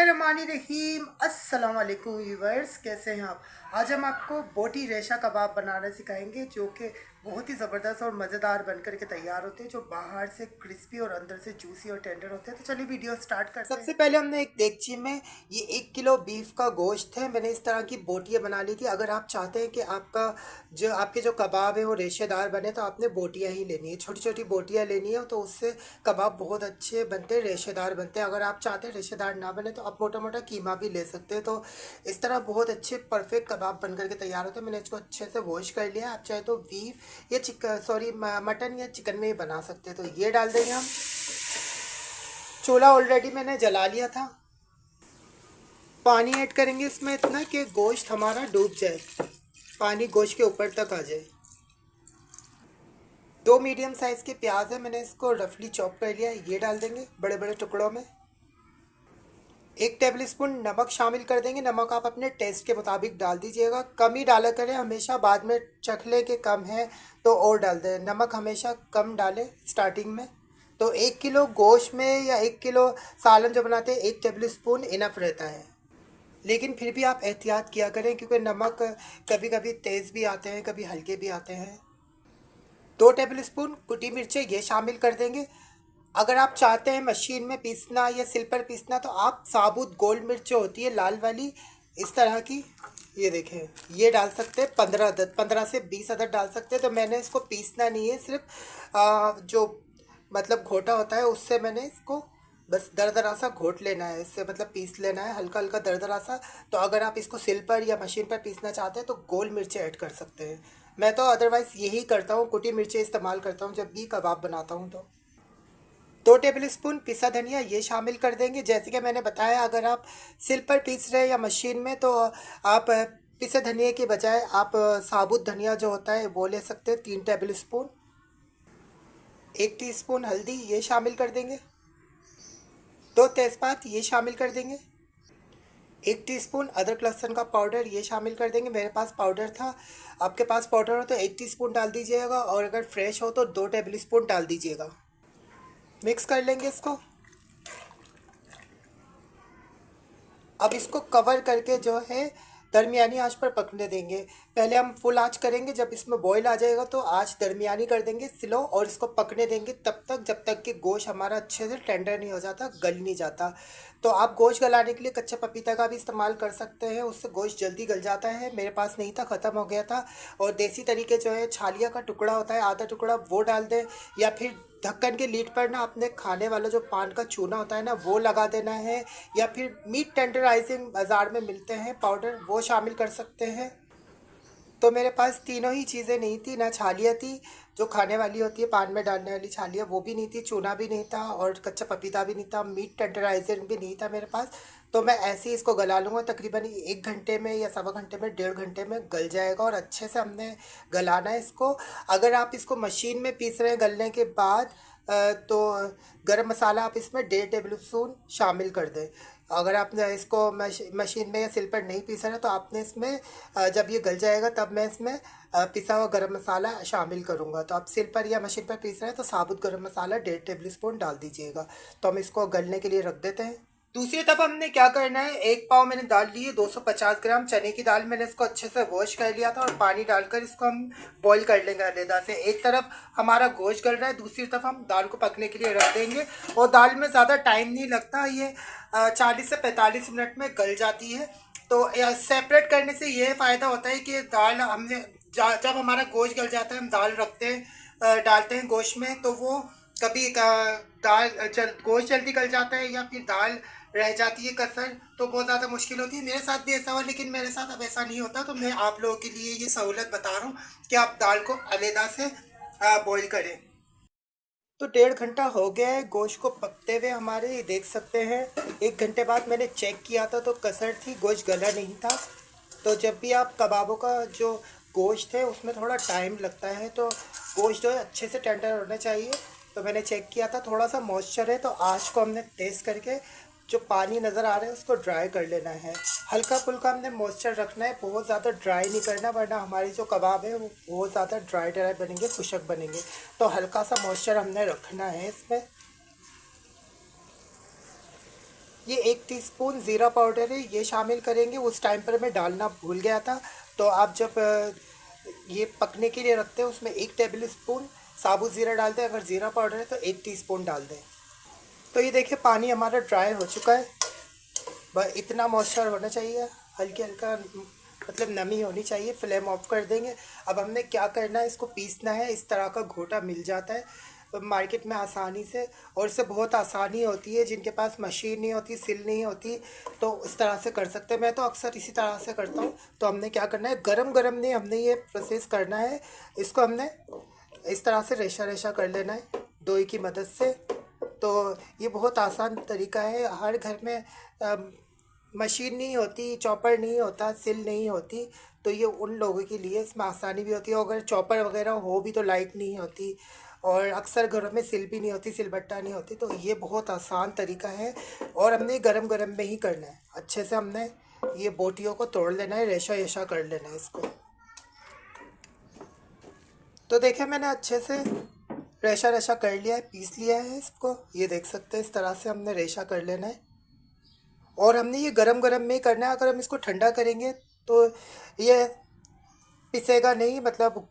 बिस्मिल्लाहिर्रहमानिर्रहीम। अस्सलाम वालेकुम व्यूवर्स, कैसे हैं आप। आज हम आपको बोटी रेशा कबाब बनाना सिखाएंगे, जो कि बहुत ही ज़बरदस्त और मज़ेदार बनकर के तैयार होते हैं, जो बाहर से क्रिस्पी और अंदर से जूसी और टेंडर होते हैं। तो चलिए वीडियो स्टार्ट करते हैं। सबसे पहले हमने एक देगची में ये 1 किलो बीफ का गोश्त है, मैंने इस तरह की बोटियाँ बना ली थी। अगर आप चाहते हैं कि आपके जो कबाब है वो रेशेदार बने, तो आपने बोटियाँ ही लेनी है, छोटी छोटी बोटियाँ लेनी है, तो उससे कबाब बहुत अच्छे बनते हैं, रेशेदार बनते हैं। अगर आप चाहते हैं रेशेदार ना बने तो आप मोटा मोटा कीमा भी ले सकते हैं। तो इस तरह बहुत अच्छे परफेक्ट कबाब बन करके तैयार होते हैं। मैंने इसको अच्छे से वॉश कर लिया। आप चाहे तो बीफ या मटन या चिकन में ही बना सकते हैं। तो ये डाल देंगे हम। चूल्हा ऑलरेडी मैंने जला लिया था। पानी ऐड करेंगे इसमें इतना कि गोश्त हमारा डूब जाए, पानी गोश्त के ऊपर तक आ जाए। 2 मीडियम साइज़ के प्याज है, मैंने इसको रफली चॉप कर लिया है, ये डाल देंगे बड़े बड़े टुकड़ों में। 1 टेबल स्पून नमक शामिल कर देंगे। नमक आप अपने टेस्ट के मुताबिक डाल दीजिएगा, कम ही डाला करें हमेशा, बाद में चख लें कि कम है तो और डाल दें। नमक हमेशा कम डालें स्टार्टिंग में। तो 1 किलो गोश्त में या 1 किलो सालन जो बनाते हैं 1 टेबल स्पून इनफ रहता है, लेकिन फिर भी आप एहतियात किया करें, क्योंकि नमक कभी कभी तेज़ भी आते हैं, कभी हल्के भी आते हैं। 2 टेबल स्पून कुटी मिर्चें ये शामिल कर देंगे। अगर आप चाहते हैं मशीन में पीसना या सिल पर पीसना, तो आप साबुत गोल मिर्च जो होती है लाल वाली, इस तरह की, ये देखें, ये डाल सकते हैं 15 अदद, 15 से 20 अदद डाल सकते हैं। तो मैंने इसको पीसना नहीं है, सिर्फ जो मतलब घोटा होता है उससे मैंने इसको बस दरदरा सा घोट लेना है, इससे मतलब पीस लेना है हल्का हल्का दरदरा सा। तो अगर आप इसको सिल पर या मशीन पर पीसना चाहते हैं तो गोल मिर्चें ऐड कर सकते हैं। मैं तो अदरवाइज़ यही करता हूँ, कुटी मिर्चें इस्तेमाल करता हूँ जब भी कबाब बनाता हूँ। तो 2 टेबल स्पून पिसा धनिया ये शामिल कर देंगे। जैसे कि मैंने बताया, अगर आप सिल पर पीस रहे हैं या मशीन में, तो आप पिसे धनिया के बजाय आप साबुत धनिया जो होता है वो ले सकते हैं। 3 टेबल स्पून। 1 टीस्पून हल्दी ये शामिल कर देंगे। 2 तेज़पात ये शामिल कर देंगे। 1 टीस्पून अदरक लहसुन का पाउडर ये शामिल कर देंगे। मेरे पास पाउडर था, आपके पास पाउडर हो तो 1 टीस्पून डाल दीजिएगा, और अगर फ्रेश हो तो 2 टेबल स्पून डाल दीजिएगा। मिक्स कर लेंगे इसको। अब इसको कवर करके जो है दरमियानी आंच पर पकने देंगे। पहले हम फुल आंच करेंगे, जब इसमें बॉईल आ जाएगा तो आंच दरमियानी कर देंगे, स्लो, और इसको पकने देंगे तब तक जब तक कि गोश्त हमारा अच्छे से टेंडर नहीं हो जाता, गल नहीं जाता। तो आप गोश्त गलाने के लिए कच्चा पपीता का भी इस्तेमाल कर सकते हैं, उससे गोश्त जल्दी गल जाता है। मेरे पास नहीं था, ख़त्म हो गया था। और देसी तरीके जो है, छालिया का टुकड़ा होता है, आधा टुकड़ा, वो डाल दें, या फिर ढक्कन के लीड पर ना अपने खाने वाला जो पान का चूना होता है ना, वो लगा देना है, या फिर मीट टेंडराइजिंग बाज़ार में मिलते हैं पाउडर, वो शामिल कर सकते हैं। तो मेरे पास तीनों ही चीज़ें नहीं थी, ना छालिया थी जो खाने वाली होती है पान में डालने वाली छालिया, वो भी नहीं थी, चूना भी नहीं था, और कच्चा पपीता भी नहीं था, मीट टेंडराइजर भी नहीं था मेरे पास। तो मैं ऐसे ही इसको गला लूँगा, तकरीबन 1 घंटे में या सवा घंटे में, 1.5 घंटे में गल जाएगा, और अच्छे से हमने गलाना है इसको। अगर आप इसको मशीन में पीस रहे हैं गलने के बाद, तो गरम मसाला आप इसमें 1.5 टेबल स्पून शामिल कर दें। अगर आपने इसको मशीन में या सिल पर नहीं पीसा है, तो आपने इसमें जब ये गल जाएगा तब मैं इसमें पिसा हुआ गरम मसाला शामिल करूँगा। तो आप सिल पर या मशीन पर पीस रहे हैं तो साबुत गरम मसाला 1.5 टेबल स्पून डाल दीजिएगा। तो हम इसको गलने के लिए रख देते हैं। दूसरी तरफ हमने क्या करना है, 1 पाव मैंने दाल ली है, 250 ग्राम चने की दाल, मैंने इसको अच्छे से वॉश कर लिया था, और पानी डालकर इसको हम बॉईल कर लेंगे अलग से। एक तरफ हमारा गोश्त गल रहा है, दूसरी तरफ हम दाल को पकने के लिए रख देंगे। और दाल में ज़्यादा टाइम नहीं लगता, ये 40 से 45 मिनट में गल जाती है। तो सेपरेट करने से ये फ़ायदा होता है कि दाल हमने जब हमारा गोश्त गल जाता है, हम दाल रखते हैं, डालते हैं गोश्त में, तो वो कभी गोश्त जल्दी गल जाता है, या फिर दाल रह जाती है कसर, तो बहुत ज़्यादा मुश्किल होती है। मेरे साथ भी ऐसा हुआ, लेकिन मेरे साथ अब ऐसा नहीं होता। तो मैं आप लोगों के लिए ये सहूलत बता रहा हूँ कि आप दाल को अलहदा से बॉईल करें। तो 1.5 घंटा हो गया है गोश्त को पकते हुए हमारे, ये देख सकते हैं। 1 घंटे बाद मैंने चेक किया था तो कसर थी, गोश्त गला नहीं था। तो जब भी आप कबाबों का जो गोश्त है उसमें थोड़ा टाइम लगता है, तो गोश्त जो है अच्छे से टेंडर होना चाहिए। तो मैंने चेक किया था, थोड़ा सा मॉइस्चर है, तो आँच को हमने तेज़ करके जो पानी नज़र आ रहा है उसको ड्राई कर लेना है। हल्का फुल्का हमने मॉइस्चर रखना है, बहुत ज़्यादा ड्राई नहीं करना, वरना हमारी जो कबाब है वो बहुत ज़्यादा ड्राई ड्राई बनेंगे, खुशक बनेंगे। तो हल्का सा मॉइस्चर हमने रखना है इसमें। ये 1 टीस्पून ज़ीरा पाउडर है, ये शामिल करेंगे। उस टाइम पर मैं डालना भूल गया था। तो आप जब ये पकने के लिए रखते हैं उसमें 1 टेबल स्पून साबुत ज़ीरा डालते हैं। अगर ज़ीरा पाउडर है तो 1 टीस्पून डाल दें। तो ये देखिए पानी हमारा ड्राई हो चुका है। बस इतना मॉइस्चर होना चाहिए, हल्की हल्का मतलब नमी होनी चाहिए। फ्लेम ऑफ कर देंगे। अब हमने क्या करना है, इसको पीसना है। इस तरह का घोटा मिल जाता है मार्केट में आसानी से, और इससे बहुत आसानी होती है। जिनके पास मशीन नहीं होती, सिल नहीं होती, तो इस तरह से कर सकते हैं। मैं तो अक्सर इसी तरह से करता हूँ। तो हमने क्या करना है, गरम गरम नहीं, हमने ये प्रोसेस करना है। इसको हमने इस तरह से रेशा रेशा कर लेना है दोई की मदद से। तो ये बहुत आसान तरीका है। हर घर में मशीन नहीं होती, चॉपर नहीं होता, सिल नहीं होती, तो ये उन लोगों के लिए इसमें आसानी भी होती है। अगर चॉपर वगैरह हो भी तो लाइट नहीं होती, और अक्सर घरों में सिल भी नहीं होती, सिलबट्टा नहीं होती। तो ये बहुत आसान तरीका है, और हमने गरम गरम में ही करना है। अच्छे से हमने ये बोटियों को तोड़ लेना है, रेशा रेशा कर लेना है इसको। तो देखिए मैंने अच्छे से रेशा रेशा कर लिया है, पीस लिया है इसको। ये देख सकते हैं, इस तरह से हमने रेशा कर लेना है। और हमने ये गरम गरम में ही करना है। अगर हम इसको ठंडा करेंगे तो ये पिसेगा नहीं, मतलब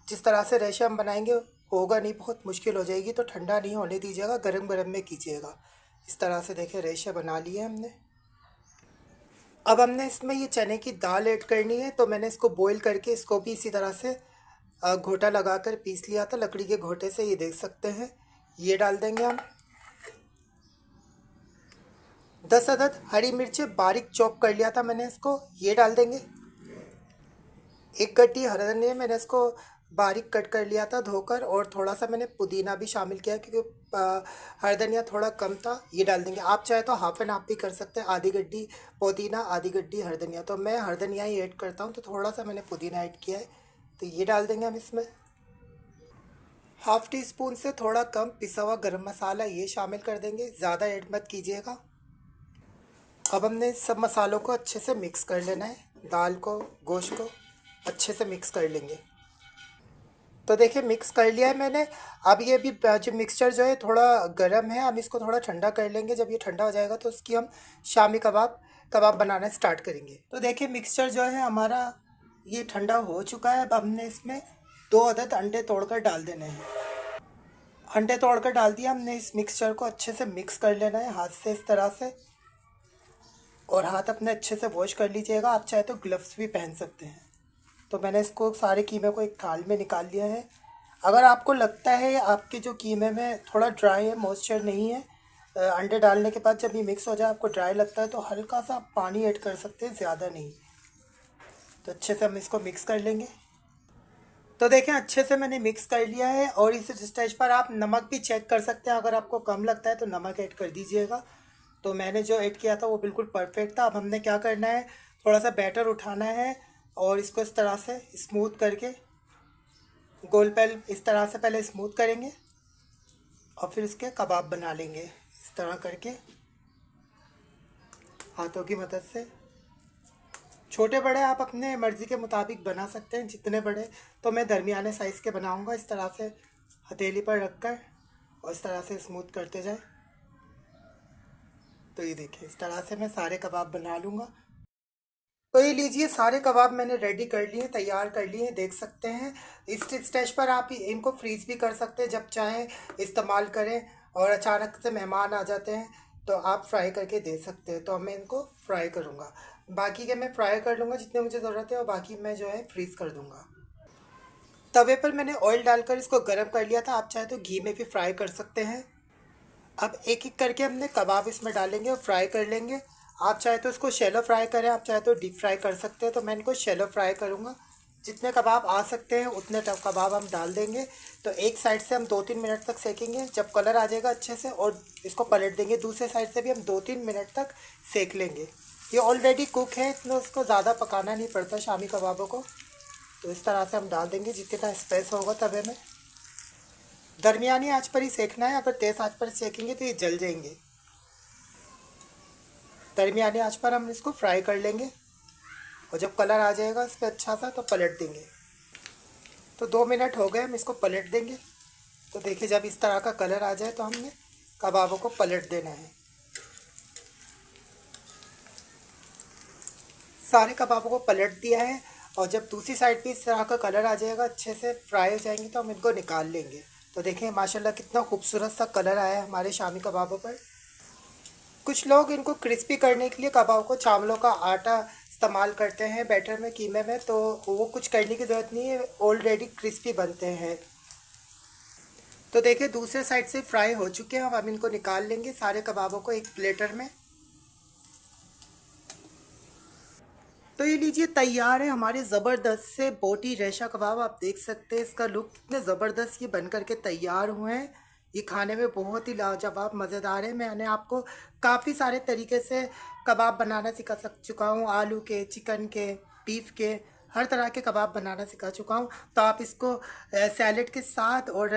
जिस तरह से रेशा हम बनाएंगे होगा नहीं, बहुत मुश्किल हो जाएगी। तो ठंडा नहीं होने दीजिएगा, गरम गरम में कीजिएगा। इस तरह से देखिए रेशा बना लिए हमने। अब हमने इसमें ये चने की दाल ऐड करनी है। तो मैंने इसको बॉईल करके इसको भी इसी तरह से घोटा लगाकर पीस लिया था लकड़ी के घोटे से। ये देख सकते हैं, ये डाल देंगे हम। 10 अदद हरी मिर्चें बारीक चॉप कर लिया था मैंने, इसको ये डाल देंगे। एक गड्डी हरा धनिया मैंने इसको बारीक कट कर लिया था धोकर, और थोड़ा सा मैंने पुदीना भी शामिल किया क्योंकि हरा धनिया थोड़ा कम था। ये डाल देंगे। आप चाहे तो हाफ एंड हाफ भी कर सकते हैं, आधी गड्डी पुदीना आधी गड्डी हरा धनिया। तो मैं हरा धनिया ही ऐड करता हूँ, तो थोड़ा सा मैंने पुदीना ऐड किया है। तो ये डाल देंगे हम इसमें। ½ टीस्पून से थोड़ा कम पिसा हुआ गरम मसाला ये शामिल कर देंगे, ज़्यादा ऐड मत कीजिएगा। अब हमने सब मसालों को अच्छे से मिक्स कर लेना है, दाल को गोश्त को अच्छे से मिक्स कर लेंगे। तो देखिए मिक्स कर लिया है मैंने। अब ये भी जो मिक्सचर जो है थोड़ा गर्म है, हम इसको थोड़ा ठंडा कर लेंगे। जब ये ठंडा हो जाएगा तो उसकी हम शामी कबाब कबाब बनाना स्टार्ट करेंगे। तो देखिए मिक्सचर जो है हमारा ये ठंडा हो चुका है। अब हमने इसमें 2 अदद अंडे तोड़कर डाल देने हैं। अंडे तोड़कर डाल दिया हमने। इस मिक्सचर को अच्छे से मिक्स कर लेना है हाथ से, इस तरह से। और हाथ अपने अच्छे से वॉश कर लीजिएगा। आप चाहे तो ग्लव्स भी पहन सकते हैं। तो मैंने इसको सारे कीमे को एक थाल में निकाल लिया है। अगर आपको लगता है आपके जो कीमे में थोड़ा ड्राई है, मॉइस्चर नहीं है, अंडे डालने के बाद जब ये मिक्स हो जाए आपको ड्राई लगता है, तो हल्का सा पानी ऐड कर सकते हैं, ज़्यादा नहीं। तो अच्छे से हम इसको मिक्स कर लेंगे। तो देखें अच्छे से मैंने मिक्स कर लिया है। और इस स्टेज पर आप नमक भी चेक कर सकते हैं। अगर आपको कम लगता है तो नमक ऐड कर दीजिएगा। तो मैंने जो ऐड किया था वो बिल्कुल परफेक्ट था। अब हमने क्या करना है, थोड़ा सा बैटर उठाना है और इसको इस तरह से स्मूथ करके गोल पैल इस तरह से पहले स्मूथ करेंगे, और फिर इसके कबाब बना लेंगे इस तरह करके हाथों की मदद से। छोटे बड़े आप अपने मर्ज़ी के मुताबिक बना सकते हैं, जितने बड़े। तो मैं दरमियाने साइज़ के बनाऊंगा, इस तरह से हथेली पर रखकर और इस तरह से स्मूथ करते जाए। तो ये देखिए इस तरह से मैं सारे कबाब बना लूँगा। तो ये लीजिए सारे कबाब मैंने रेडी कर लिए, तैयार कर लिए, देख सकते हैं। इस स्टेज पर आप इनको फ्रीज़ भी कर सकते हैं, जब चाहें इस्तेमाल करें। और अचानक से मेहमान आ जाते हैं तो आप फ्राई करके दे सकते हैं। तो अब मैं इनको फ्राई करूँगा। बाकी के मैं फ्राई कर लूँगा जितने मुझे ज़रूरत है, और बाकी मैं जो है फ्रीज़ कर दूँगा। तवे पर मैंने ऑयल डालकर इसको गर्म कर लिया था। आप चाहे तो घी में भी फ्राई कर सकते हैं। अब एक एक करके हमने कबाब इसमें डालेंगे और फ्राई कर लेंगे। आप चाहे तो इसको शैलो फ्राई करें, आप चाहे तो डीप फ्राई कर सकते हैं। तो मैं इनको शैलो फ्राई करूँगा। जितने कबाब आ सकते हैं उतने कबाब हम डाल देंगे। तो एक साइड से हम 2-3 मिनट तक सेकेंगे। जब कलर आ जाएगा अच्छे से और इसको पलट देंगे। दूसरे साइड से भी हम 2-3 मिनट तक सेक लेंगे। ये ऑलरेडी कुक है, इसमें उसको ज़्यादा पकाना नहीं पड़ता शामी कबाबों को। तो इस तरह से हम डाल देंगे जितना स्पेस होगा तवे में। दरमियानी आंच पर ही सेकना है, अगर तेज़ आंच पर सेकेंगे तो ये जल जाएंगे। दरमियानी आंच पर हम इसको फ्राई कर लेंगे, और जब कलर आ जाएगा इस पर अच्छा सा तो पलट देंगे। तो 2 मिनट हो गए, हम इसको पलट देंगे। तो देखिए जब इस तरह का कलर आ जाए तो हमने कबाबों को पलट देना है। सारे कबाबों को पलट दिया है और जब दूसरी साइड भी इस तरह का कलर आ जाएगा, अच्छे से फ्राई हो जाएंगे, तो हम इनको निकाल लेंगे। तो देखें माशाल्लाह कितना खूबसूरत सा कलर आया है हमारे शामी कबाबों पर। कुछ लोग इनको क्रिस्पी करने के लिए कबाब को चावलों का आटा इस्तेमाल करते हैं बैटर में, कीमे में, तो वो कुछ करने की ज़रूरत नहीं है, ऑलरेडी क्रिस्पी बनते हैं। तो देखिए दूसरे साइड से फ्राई हो चुके हैं, अब हम इनको निकाल लेंगे सारे कबाबों को एक प्लेटर में। तो ये लीजिए तैयार है हमारे ज़बरदस्त से बोटी रेशा कबाब। आप देख सकते हैं इसका लुक कितने ज़बरदस्त ये बन करके तैयार हुए हैं। ये खाने में बहुत ही लाजवाब मज़ेदार है। मैंने आपको काफ़ी सारे तरीके से कबाब बनाना सिखा चुका हूँ, आलू के, चिकन के, बीफ के, हर तरह के कबाब बनाना सिखा चुका हूँ। तो आप इसको सैलेड के साथ और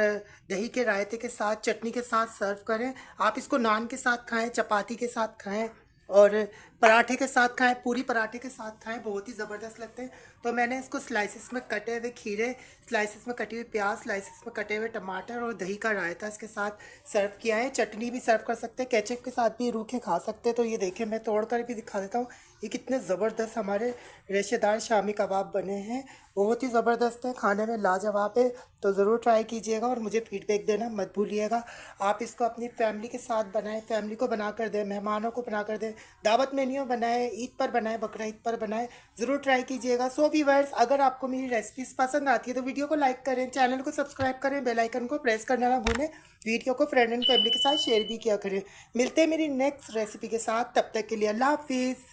दही के रायते के साथ, चटनी के साथ सर्व करें। आप इसको नान के साथ खाएं, चपाती के साथ खाएं और पराठे के साथ खाएं, पूरी पराठे के साथ खाएं, बहुत ही ज़बरदस्त लगते हैं। तो मैंने इसको स्लाइसिस में कटे हुए खीरे, स्लाइसिस में कटी हुई प्याज, स्लाइसिस में कटे हुए टमाटर और दही का रायता इसके साथ सर्व किया है। चटनी भी सर्व कर सकते हैं, केचप के साथ भी रूखे खा सकते हैं। तो ये देखिए मैं तोड़ कर भी दिखा देता हूँ, ये कितने ज़बरदस्त हमारे रेशेदार शामी कबाब बने हैं। बहुत ही ज़बरदस्त है, खाने में लाजवाब है। तो ज़रूर ट्राई कीजिएगा और मुझे फीडबैक देना मत भूलिएगा। आप इसको अपनी फैमिली के साथ बनाएं, फैमिली को बना कर दें, मेहमानों को बना कर दें, दावत मेन्यू बनाएं, ईद पर बनाएं, बकरा ईद पर बनाएं, ज़रूर ट्राई कीजिएगा। सो व्यूअर्स, अगर आपको मेरी रेसिपीज़ पसंद आती है तो वीडियो को लाइक करें, चैनल को सब्सक्राइब करें, बेल आइकन को प्रेस करना ना भूलें, वीडियो को फ्रेंड एंड फैमिली के साथ शेयर भी किया करें। मिलते हैं मेरी नेक्स्ट रेसिपी के साथ, तब तक के लिए अल्लाह हाफिज़।